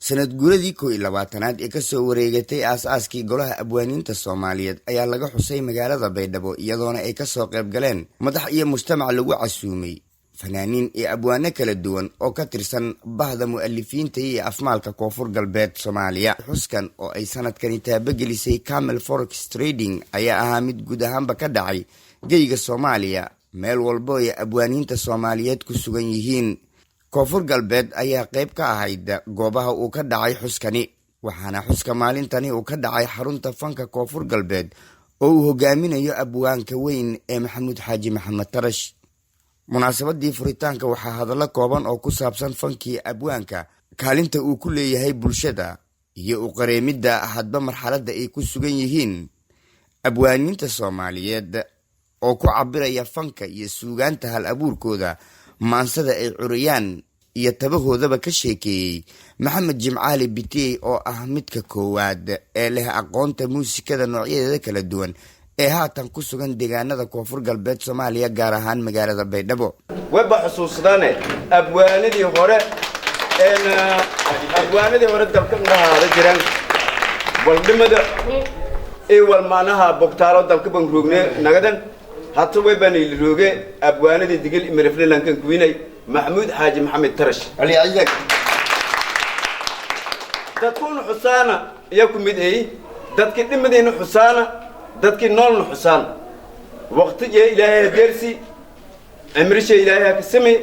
sanad guuradii 21aad ee ka soo wareegatay aasaaskii golaha abwaaniinta Soomaaliyeed ayaa laga xusay magaalada Baydhabo iyadoona ay ka soo qayb galeen madax iyo mujtamac lagu casuumay fanaaniin iyo abwaano kala duwan oo ka tirsan bahda mu'allifiinta iyo afmaalka Koonfur Galbeed Soomaaliya. Xuskan oo ay sanadkani taabagelisay Camel Forex Trading ayaa ahaa mid guud ahaanba ka dhacay geyga Soomaaliya meel walba ay abwaaniinta Soomaaliyeed ku sugan yihiin. Koonfur Galbeed ayaa qayb ka ahayd goobaha uu ka dhacay xuskani, waxaana xuska maalintani uu ka dhacay xarunta fanka Koonfur Galbeed oo uu hogaaminayo abwaanka weyn ee Maxamuud Xaaji Maxamed Tarash. Munaasabadii furitaanka waxaa hadallo kooban oo ku saabsan fankii abwaanka, kaalinta uu ku leeyahay bulshada iyo u qareemidda hadba marxaladda ay ku sugan yihiin abwaaniinta Soomaaliyeed oo ku cabiraya fanka iyo suugaanta hal abuurkooda, maansada ay curiyaan iyo tabahoodaba ka sheekeeyey Maxamed Jimcaali Bitey oo ah midka koowaad ee leh aqoonta muusikada noocyadeeda kala duwan ee haatan ku sugan deegaanada Koonfur Galbeed Soomaaliya gaar ahaan magaalada Baydhabo. weba xusuusdaane abwaanadii hore dalka dhahaada jiraan waldhimada ee walmaanaha bogtaalo dalka bangroogne nagadan hatta webani looge abwaanadii digil imirafleelankan kuwinay Maxamuud Xaaji Maxamed Tarash ali ayag dadkuna xusaana iyo kumid ay dadkii dhimadayna xusaana dadkii noolna xusaan waqti ee Ilaahay deersi amrisha Ilaahay ka samee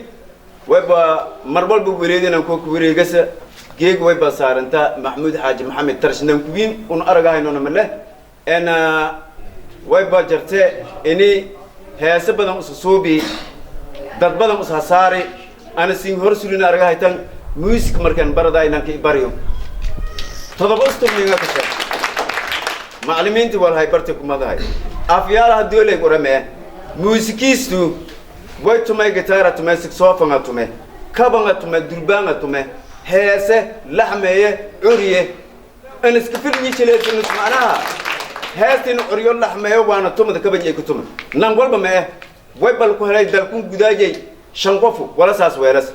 weba marwalba wareedina ku wareegasa geeg weba saaranta Maxamuud Xaaji Maxamed Tarash nan kuwin un aragayno namale weba jarte ini heesa badan u suubi dad badan u saari ana siin horsulina aragaytan music markan baradaynan ka bariyo todobaastumina ka soo macallimiintii wal hay bartay kuma dahay afyaalaha doolay qorame musikiistu way tumay gitaara tumay saxophone tumay kabanga tumay durbanga tumay heese laxmeeye uriye ana iska filmi jileedin macnaha heestin uriyo laxmeeye waana tumada kabanyay ku tumay nan walba ma way bal ku helay dalku gudaajay shan qof wala saas weeras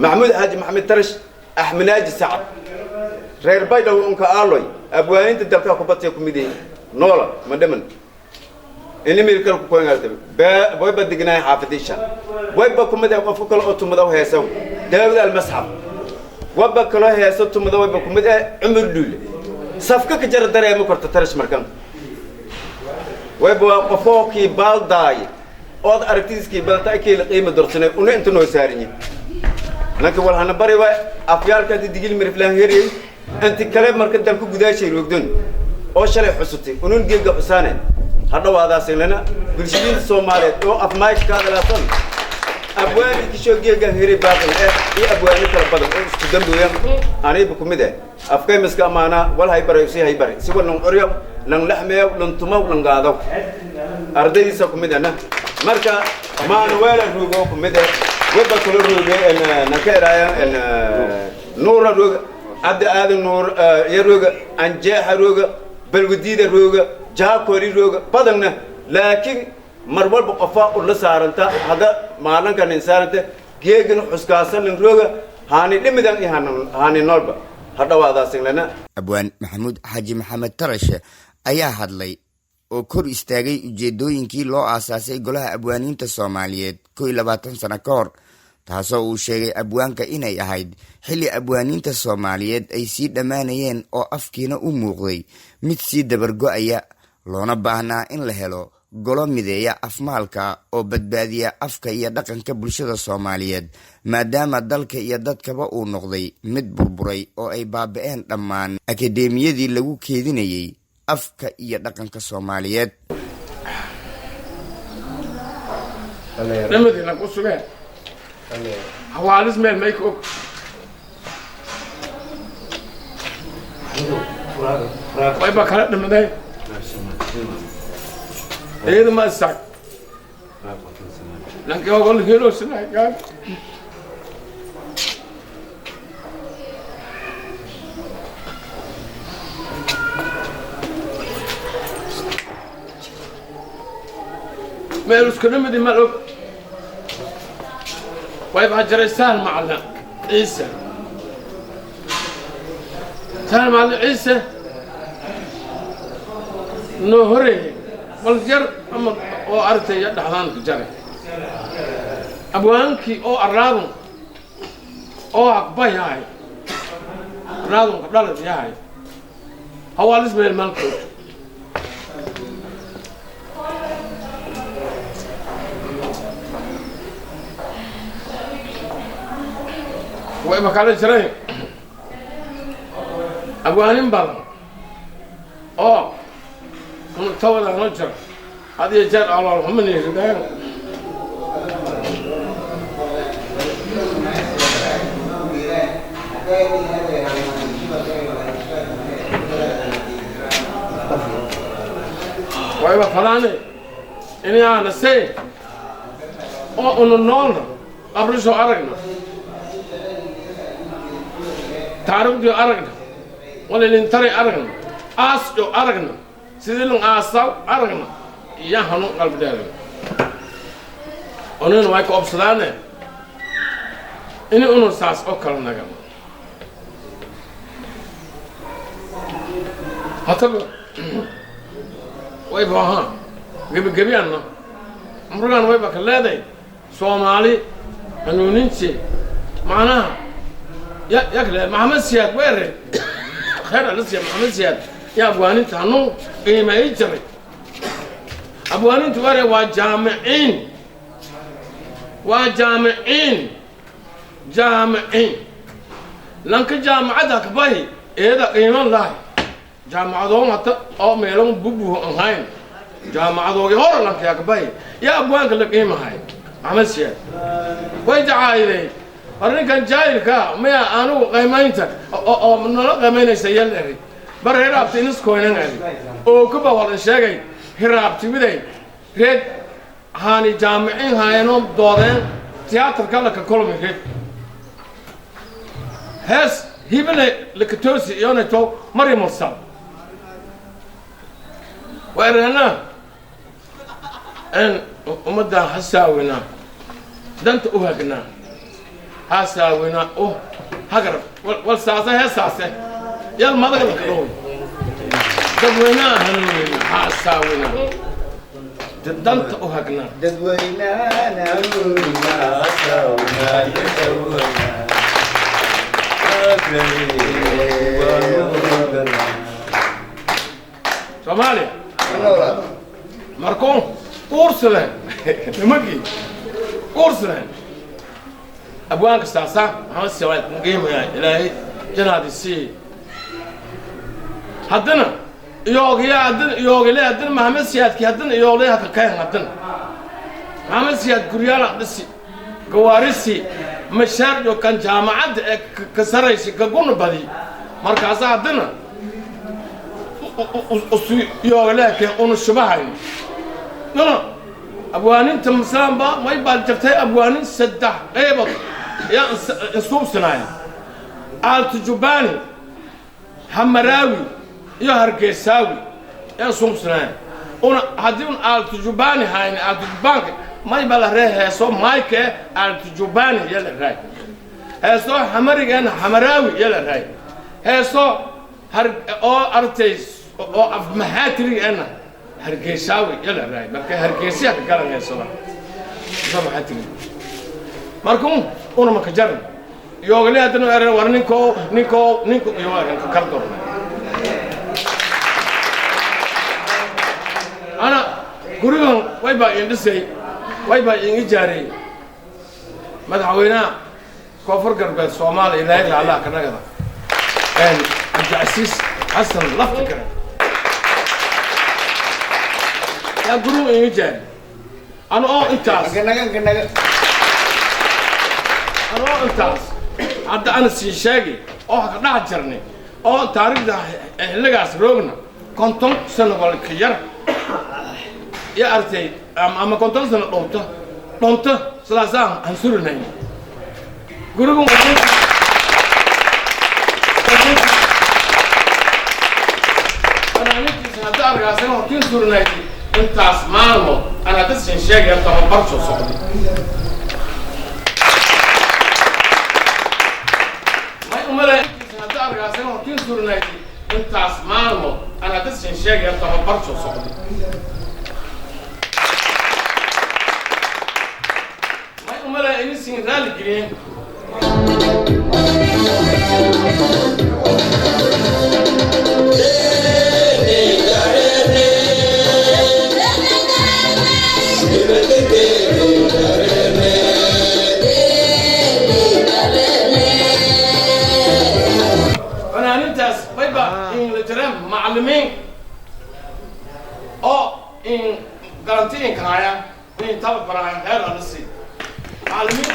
Maxamuud Xaaji Maxamed Tarash Axmed Naaji Sacad reer Baydhabo unka aaloy abwaaniinta dalka ku batay ku mideen noola madaman ini mirkal ku qoyngaltay way badignaay xaafidisha way ba ku mid ah qof kale oo tumada heesaw Daawud al-Masxaf waba kale heeso tumada way ba ku mid ah Umar Duule safka ka jar dareemo korta Tarash markan way ba qofkii baaldaay oo aragtiiskii balta kale qiimo dorsanay una inta noo saarinay laakiin walhana bari way afyaalka digil mirflaan heeriyay أنت كلام مركز دمك قداشي الوقدون أو شلي حسوتي ونون جيجا حسانة هذا وهذا سيلنا بالشديد الصومالي أو أفمايش كذا لا صن أبواني كشوا جيجا هيري باقي أبواني ترى بدل استدم دويم أنا بكم ده أفكار مسك أمانة ولا هاي بري سي هاي بري سوى لون أريم لون لحمة لون توما لون قاضو أرضي سكم ده أنا مركا ما نوال الروجو كم ده وبكل الروجو إن نكرايا إن نور الروجو عبد آدم نور يروج أنجاح روج بالوديد روج جاكوري روج بدنا لكن مربول بقفاء الله سارنتا هذا مالن كان إنسان أنت جيجن حسكاسن روج هاني لمدان هاني نوربا هذا وهذا سيلنا abwaan Maxamuud Xaaji Maxamed Tarash ayaa hadlay oo kor istaagay ujeedooyinkii loo aasaasay golaha abwaaniinta Soomaaliyeed 22 sano ka hor, taasoo uu sheegay abwaanka inay ahayd xilli abwaaniinta Soomaaliyeed ay sii dhamaanayeen oo afkiina u muuqday mid sii dabargo'aya, loona baahnaa in la helo golo mideeya afmaalka oo badbaadiya afka iyo dhaqanka bulshada Soomaaliyeed maadaama dalka iyo dadkaba uu noqday mid burburay oo ay baaba'een dhammaan akadeemiyadii lagu keedinayay afka iyo dhaqanka Soomaaliyeed. حوالس من مايك اوك واي بكره دمداي ايه ما ساك لانك اقول هيرو سنا قال مالوس كلمه دي مالوك ويبقى جريسان معنا عيسى تاني مع عيسى نهري والجر أما أو أرتي يدحضان كجري أبوانكي أو أرادون أو أقباي هاي أرادون قبلالة هاي هو الاسم الملك وإما كان جري أبوانين بلن ونتوضع نجر هذه جاء على الحمد لله وإما فلاني إني أنا سي أو النون أبرزو أرقنا تعرف دي أرقنا ولا ننتري أرقنا أسجو أرقنا سيدلون أساو أرقنا يا هنو قلب داري ونين وايكو أبسلاني إني أنو ساس أوكال نغم هتبو ويبا ها جبي أنا مرغان ويبا كلادي سومالي هنونينشي معناها يا كلا محمد سياد ويري خير لسه محمد سياد يا أبواني تانو قيمة يجري أبواني تواري جامعين لانك جامعة ذاك باي إذا قيمة الله جامعة دوم حتى أو ميلون بوبو أنهاين جامعة دوم يهور لانك ياك باي يا أبوانك اللي قيمة هاي محمد سياد ويجعايلي أرني كان جايل كا ما أنا قيمينته أو من لا قيمين سيال لري بره هرب تنس كوينن علي أو كبا ولا شيء هرب تبدي رد هاني جامعين هاينهم دورين تياتر كلا ككلهم هيك هس هيبنا لكتوسي يونتو مري مرسل وإرنا إن ومدة حساوينا دنت أوهقنا حساوينا أوه هقرب والساسة هي ساسة يلا ما ذكر الكلام دبوينا هنوينا حساوينا دنت أوهقنا دبوينا هنوينا حساوينا يسوينا Somali Marcon Ursula Magi Ursula أبوانك استعصى محمد سويت مقيم يا إلهي جناد السي هدنا يوغي هدنا يوغي ليه هدنا محمد سياد كي هدنا يوغي ليه هكاين هدنا محمد سياد كريالا دسي قوارسي مشار جو كان جامعة كسريسي كقول بدي مركز هدنا يوغي ليه كي أنو الشبهين لا أبوانين تمسلم با ما يبال جبتي أبوانين سدح قيبط يا إنسوب سنايا آل تجوباني حمراوي يا هرقيساوي يا إنسوب سنايا أنا هديون آل تجوباني هايني آل تجوبانك ما يبال ريه هيسو مايك آل تجوباني يلا راي هيسو حمرق أنا حمراوي يلا راي هيسو أو أرتيس أو أفمهاتري أنا هرقيساوي يلا راي marka hargeysiya ka galanayso sama xatigi markuu una ma ka jarin yoogale hadana eray war ninko yoogan ka kal doon ana gurigan way baa indhisay way baa ingi jaaray madaxweynaha koonfur galbeed Soomaaliya ilaahay Allah ka nagada Abdulaziz Xasan Laftikar يا جرو إيجاد أنا إنتاس أنا إنتاس عدا أنا سيشاقي كنا جرني تاريخ ده اللي روجنا كنتم سنة والكير يا أرتي أما كنتم سنة لونتا سلاسان هنسورنا جروكم أنا نيجي سنة دار عشان هتين سورنا أنت أسمعه أنا تسمع شيء أنت ما برشة صعب ما يقول لي أنت argaasan hortiin surnay intaas maalmo ana dadsan sheegay tababarto socdo may umala insin raali gelin معلمين او ان garantiin kaaya in tababaraan heer anasi macallimiin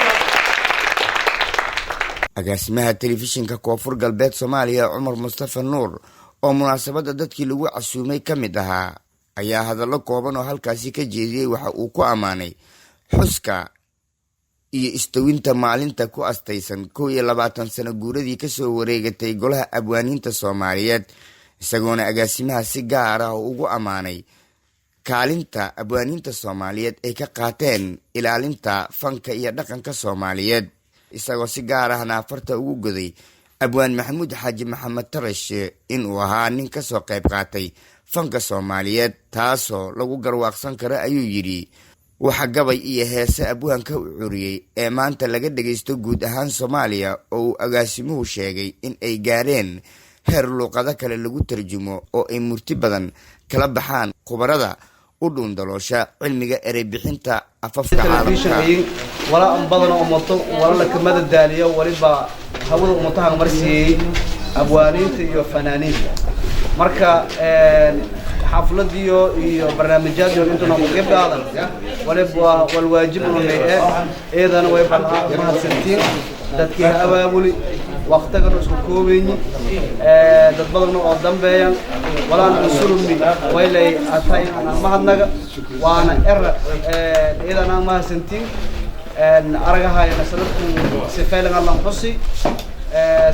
agaasimaha telefishinka koonfur galbeed Soomaaliya Umar Mustafa Nuur oo munaasabada dadkii lagu casuumay kamid ahaa ayaa hadallo kooban oo halkaasi ka jeediyay waxa uu ku amaanay xuska iyo istawinta maalinta ku astaysan 21 sano guuradii ka soo wareegatay golaha abwaaniinta Soomaaliyeed isagoona agaasimaha si gaar ah ugu amaanay kaalinta abwaaniinta Soomaaliyeed ay ka qaateen ilaalinta fanka iyo dhaqanka Soomaaliyeed isagoo si gaar ah naafarta ugu goday abwaan Maxamuud Xaaji Maxamed Tarash in uu ahaa nin ka soo qayb qaatay fanka Soomaaliyeed taasoo lagu garwaaqsan karo ayuu yiri waxa gabay iyo heese abwaanka u curiyay ee maanta laga dhageysto guud ahaan Soomaaliya oo agaasimuhu sheegay in ay gaareen heer luqada kale lagu tarjumo oo ay murti badan kala baxaan khubarada u dhuundaloosha cilmiga eray bixinta afafka caalamka wala badan oo ummato wala la kamada daaliyo waliba hawada ummataha marsiiyay abwaaniinta iyo fanaaniinta marka xafladiyo iyo barnaamijyada intuna u qeybqaadan waliba wal waajib inuu leeyahay eedan way mahadsantiin dadkii abaabuli waqtigan isku koobayni dad badan oo dambeeyaan walaan usulmi waylay atay mahadnaga waana eedan mahadsantiin aragahayna sanadku sifaylan Allah xusi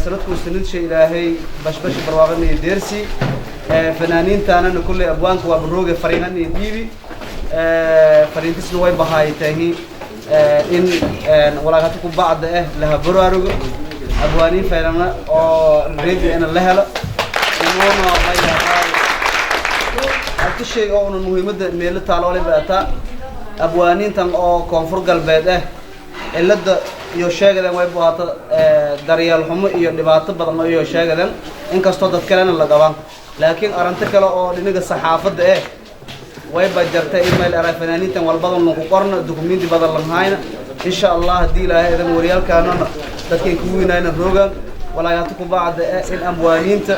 sanadku sanad shay ilaahay bashbash barwaaqani deersi fanaaniintaana kulli abwaanku waa barooga fariinan iyo diibi fariintisna way bahaaytahay in walaaqad ku baad laha baraarugo abwaaniin faylana oo reedi in la helo inuu hay'adaha hada shay oo muhiimada meel taalo wali baata abwaaniintan oo koonfur galbeed cilada iyo sheegadan way baato daryeel xumo iyo dhibaato badan iyo sheegadan in kasto dad kalena la qabaan laakiin arrinta kale oo dhinaga saxaafada way bajartay email ara fanaaniintan walbadan lagu qorno dukumeenti badan la hayna insha Allah hadii ilaahay idan wariyalkaana dadkay ku weynayna roogan walaayatu ku baad in abwaaniinta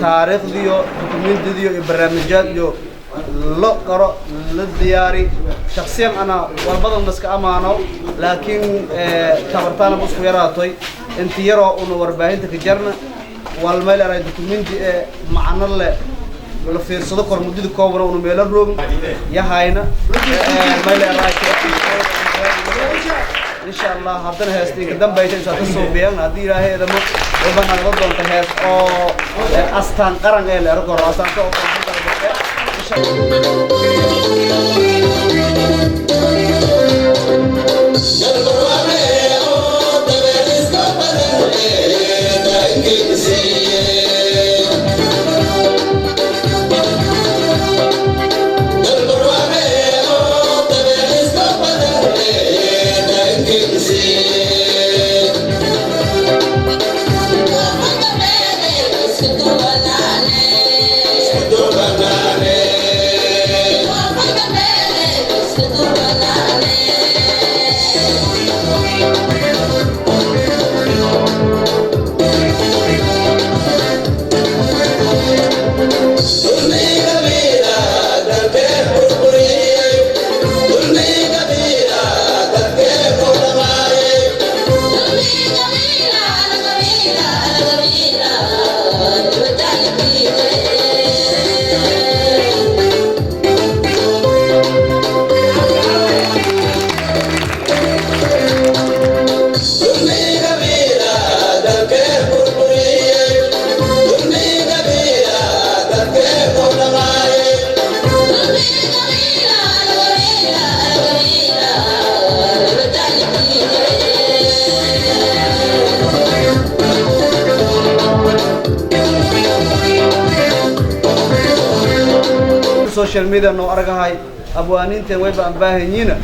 taariikhdiyo dukumeentidiyo iyo barnaamijyadiyo lo qaro la diyaari shakhsiyan ana walbadan maska amaano laakiin tabartana busku yaraatay inta yaro oo warbaahinta ka jarna والمال أنا دوكمنتي معنا لا فيرسده كرمودي كوبرا ونميل الروم يا هاينا المال أنا إن شاء الله هذا هستي قدام بيتين ساتسو بيان هذه راهي إذا مو وبنا نقدر نتهز أو أستان قرن إلى ركور أستان كأو إن شاء الله social media noo argahay abwaaninteen way baan baahanyiina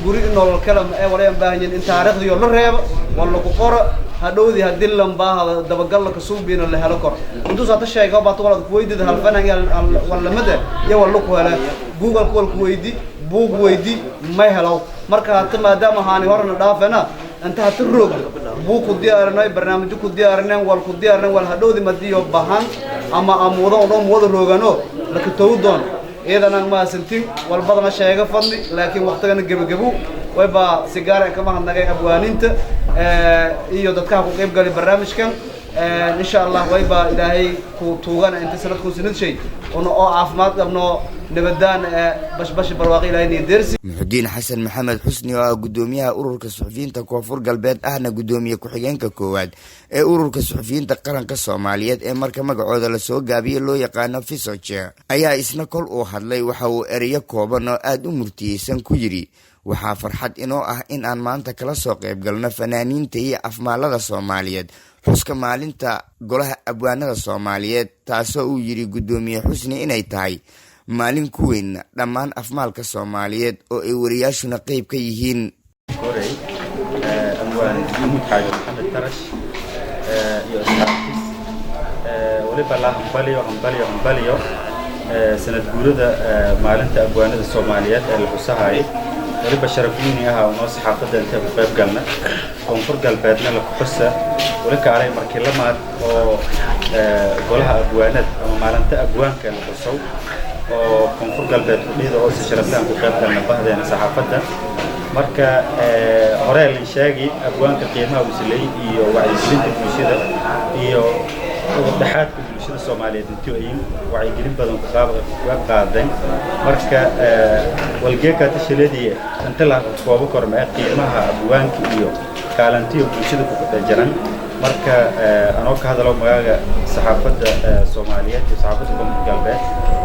guri nolol kala ma ay waleen baahanyin in taariikhdiyo la reebo wala ku qoro hadhowdi hadii lambaa dabagal ka suubiina la helo kor intuu saata sheego baa toolad ku weydiid hal fanaan wala mada iyo wala ku hela google call ku weydi buug weydi ma helo marka hata maadaama haani horna dhaafana anta hata roog buug ku diyaarinay barnaamij ku diyaarinay wal ku diyaarinay wal hadhowdi madiyo bahan ama amuudo oo wada roogano la ka towdoon إذا ما سنتين والبضنا شيء فضلي لكن وقتنا جبوا ويبقى سيجارة كمان نجاي أبوانينت يودكها وقيب قال البرنامج كان إن شاء الله ويبقى إلهي كتوغانا أنت سنة كوسنة شيء ونو عفمات إنه نبدأ باش برواقي لهني درس. محدين حسن محمد حسني وقدوميها أورك الصحفيين تكوفر قلبات أهنا قدومية كحجين ككواد أورك الصحفيين تقرن كالصوماليات مركز مقعود لسوق قابيل لو يقانا في سوتشا أيا إسنا كل أوحد لي وحاو أريا كوبنا آدو مرتيسان كجري وحا فرحت إنو إن أن مانتا كلا سوق يبقلنا فنانين تهي أفمالة الصوماليات xuska maalinta golaha abwaanada Soomaaliyeed taasoo uu yiri gudoomiye Xusni inay tahay maalin ku weyn dhammaan afmaalka Soomaaliyeed oo ay wariyaashuna qayb ka yihiin koray abwaan Maxamed Maxamed Tarash iyo asxaabtiis waliba la hambaliyo sanad guurida maalinta abwaanada Soomaaliyeed ee la xusahay waliba sharafiyini aha oo saxaafadda inta ku qayb galna koonfur galbeedna la xusa wala kaalay markii la maad oo golaha abwaanad ama maalinta abwaanka la xuso oo koonfur galbeed dhida oo si sharaftaan ku qayb galna bahdeena saxaafadda marka hore la sheegay abwaanka qiimaha uu sileeyay iyo wacyigelinta bulshada iyo dhaxaadka bulshada Soomaaliyeed intii ay wacyigelin badan ka qaadeen marka walgeeka tashileedii inta la koobo korma qiimaha abwaanka iyo kaalantiyo bulshada ku dhajaran marka anoo ka hadalo magaaga saxaafadda Soomaaliyeed iyo saxaafadda koonfur galbeed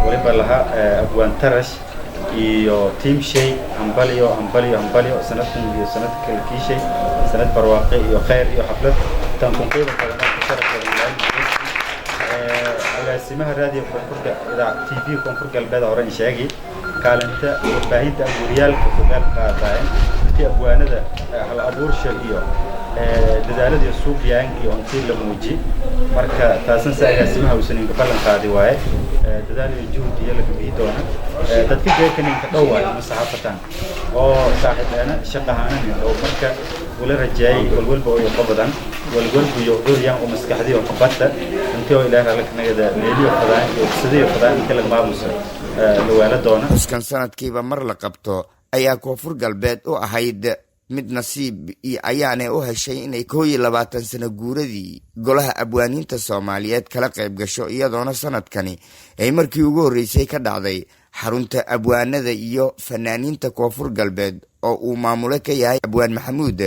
waliba laha abwaan Tarash iyo team shay hambaliyo sanadkan iyo sanad kale kiishay sanad barwaaqo iyo khayr iyo xaflad tan ku qeyb badan ka sharafay agaasimaha raadiyo koonfurka idaacad TV koonfur galbeed hore in sheegay kaalinta warbaahinta abuuriyaalka ku qayb qaadayeen intii abwaanada hal abuursha iyo dadaalada suuqyaan iyo intii la muuji marka taasna agaasimaha uu sanin ka ballan qaaday waaye dadaal iyo juhud iyo la gabi doona dadka jeekan ka dhawaa saxaafatan oo saaxiibana shaqahaana oo marka wala rajay walba oo qabadan walba iyo dooriyaan oo maskaxdii oo qabata intii oo ilaahay la kanagada meeliyo qadaan iyo sidii qadaan kala maamusa lawala doona xuskan sanadkiiba mar la qabto ayaa koonfur galbeed oo ahayd mid nasiib iyo ayaanay u heshay inay 22 sano guuradii golaha abwaaniinta Soomaaliyeed kala qayb gasho iyadoona sanadkani ay markii ugu horeysay ka dhacday xarunta abwaanada iyo fanaaniinta koonfur galbeed oo uu maamule ka yahay abwaan Maxamuud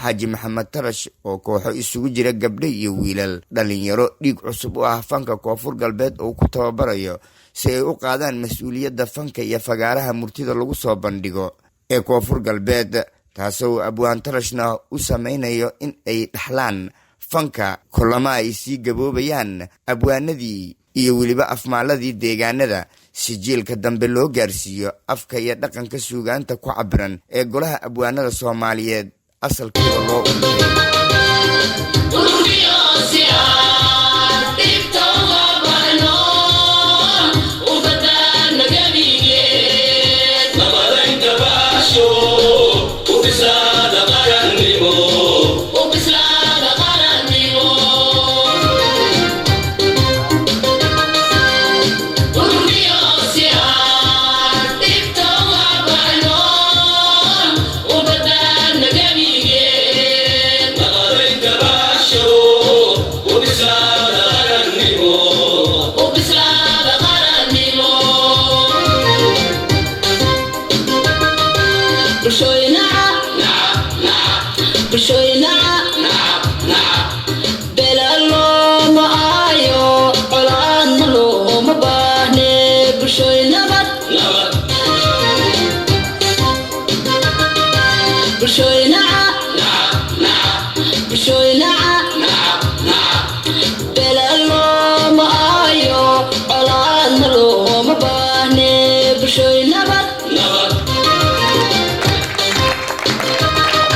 Xaaji Maxamed Tarash oo kooxo isugu jira gabdho iyo wiilal dhalinyaro dhig cusub oo ah fanka koonfur galbeed oo ku tababarayo si ay u qaadaan mas'uuliyadda fanka iyo fagaaraha murtida lagu soo bandhigo ee koonfur galbeed taasoo abwaan Tarashna u samaynayo in ay dhaxlaan fanka kulama ay sii gaboobayaan abwaanadii iyo waliba afmaaladii deegaanada si jiilka dambe loo gaarsiiyo afka iyo dhaqanka suugaanta ku cabiran ee golaha abwaanada Soomaaliyeed asalkiisa loo untay